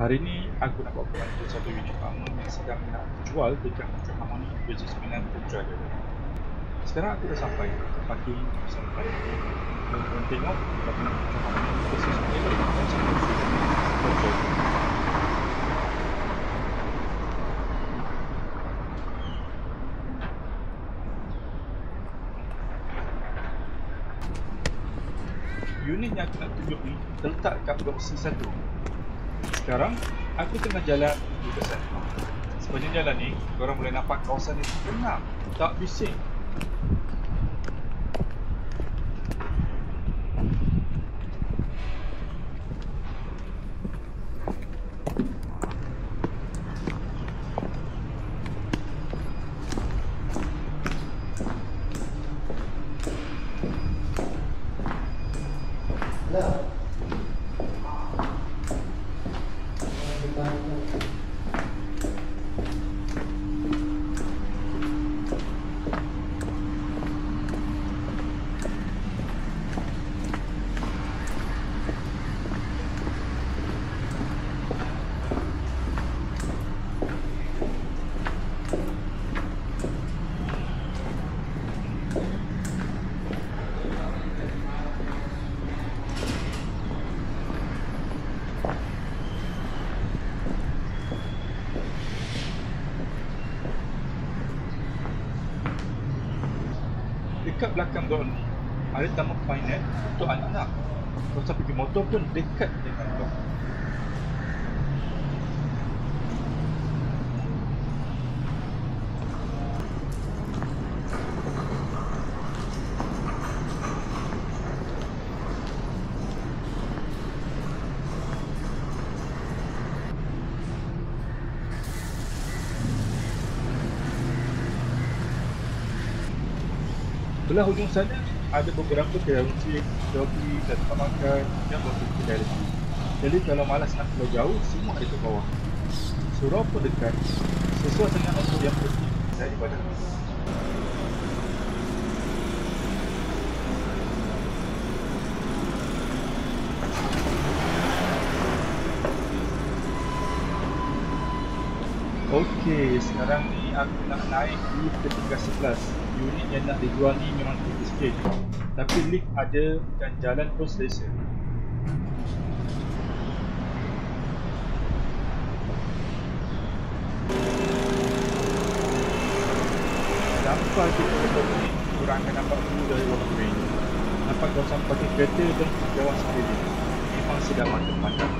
Hari ni aku nak bawa korang ke satu unit lama yang sedang nak dijual dekat Metro Harmony Bridge 9 Putrajaya. Sekarang aku dah sampai parking sampai. Dan korang tengok bangunan Metro Harmony persis elok dan sangat terjaga. Unit yang aku nak tunjuk ni terletak kat opsi 1. Sekarang aku tengah jalan menuju ke sana. Sepanjang jalan ni, korang boleh nampak kawasan ni tenang, tak bising. Dekat belakang blok ni ada taman permainan untuk anak-anak. Kawasan pergi motor pun dekat dengan blok. Belah hujung sana ada beberapa kedai runcit, kopi dan tempat makan dan beberapa kedai lagi. Jadi kalau malas nak keluar jauh, semua ada kat bawah. Surau pun dekat, sesuai dengan untuk yang pergi dari badan. Okey, sekarang ni aku nak naik lift ke tingkat 11. Unit yang nak dijual ni memang tinggi sikit, tapi lift ada dan jalan pun selesa. Sampai kita ke ni, korang akan nampak view dari ruang train. Nampak kawasan parking kereta dan jawab sekeliling. Memang sedap mata memandang.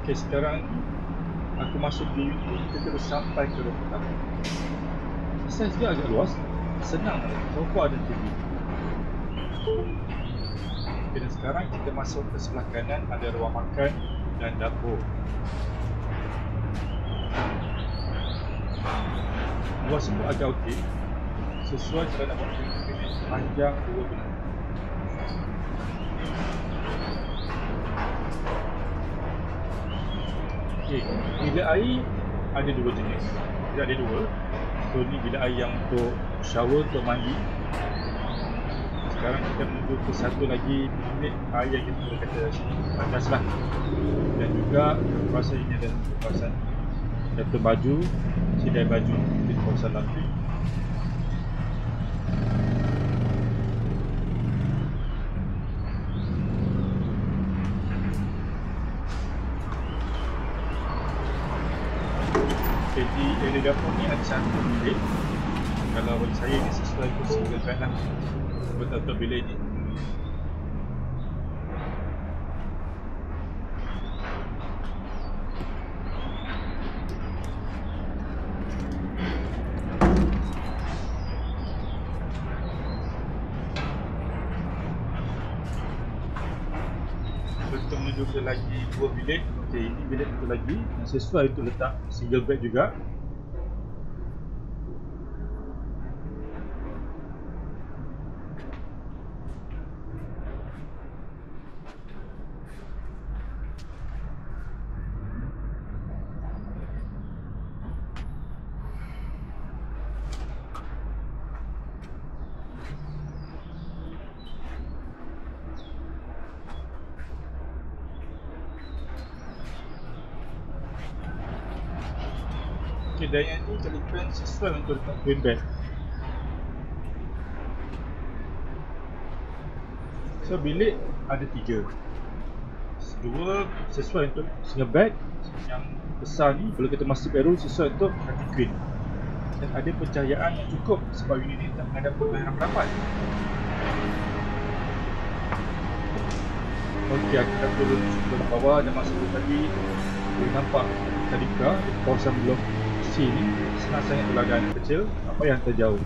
Okay, sekarang aku masuk di unit, kita terus sampai ke ruang pertama. Saiz dia agak luas, senang, sofa dan TV. Okay, dan sekarang kita masuk ke sebelah kanan, ada ruang makan dan dapur. Luas semua agak okey, sesuai terhadap waktu unit panjang 2 bulan. Okay, bilik air ada 2 jenis. Dia ada 2. So ni bilik air yang untuk shower, untuk mandi. Sekarang kita menuju ke satu lagi bilik air yang kita boleh kata atas lah. Dan juga kawasan ini adalah kawasan dapur baju, sidai baju di kawasan laundry. Jadi area dapur ni ada satu bilik. Kalau bagi saya ni sesuai untuk single bed lah, betul-betul bilik ni. Untuk menuju ke lagi 2 bilik. Okey, ini bilik satu lagi yang sesuai untuk letak single bed juga. Okay, dan yang ni Telegram sesuai untuk letak twin bed. So bilik ada 3. 2 sesuai untuk single bed, yang besar ni kalau kita masuk bedroom sesuai untuk kaki queen. Dan ada pencahayaan yang cukup sebab unit ni tak menghadap ke harapan. Okey, aku dah turun ke bawah dan masuk ke tadi. Boleh nampak tadi buka kawasan blok C ni senang sangat berlagan kecil, apa yang terjauh.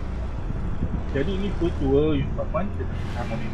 Jadi ini full tour unit apartment dengan harmoni.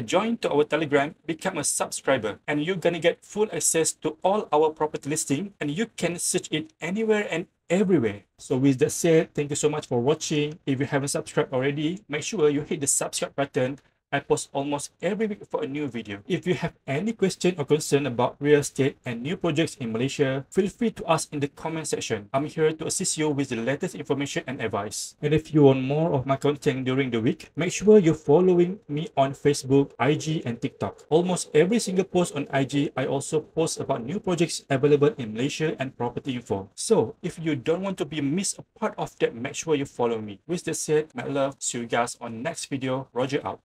Join to our Telegram, become a subscriber, and you're gonna get full access to all our property listing, and you can search it anywhere and everywhere. So with that said, thank you so much for watching. If you haven't subscribed already, make sure you hit the subscribe button. I post almost every week for a new video. If you have any question or concern about real estate and new projects in Malaysia, feel free to ask in the comment section. I'm here to assist you with the latest information and advice. And if you want more of my content during the week, make sure you're following me on Facebook, IG, and TikTok. Almost every single post on IG, I also post about new projects available in Malaysia and property info. So if you don't want to be missed a part of that, make sure you follow me. With that said, my love, see you guys on next video. Roger out.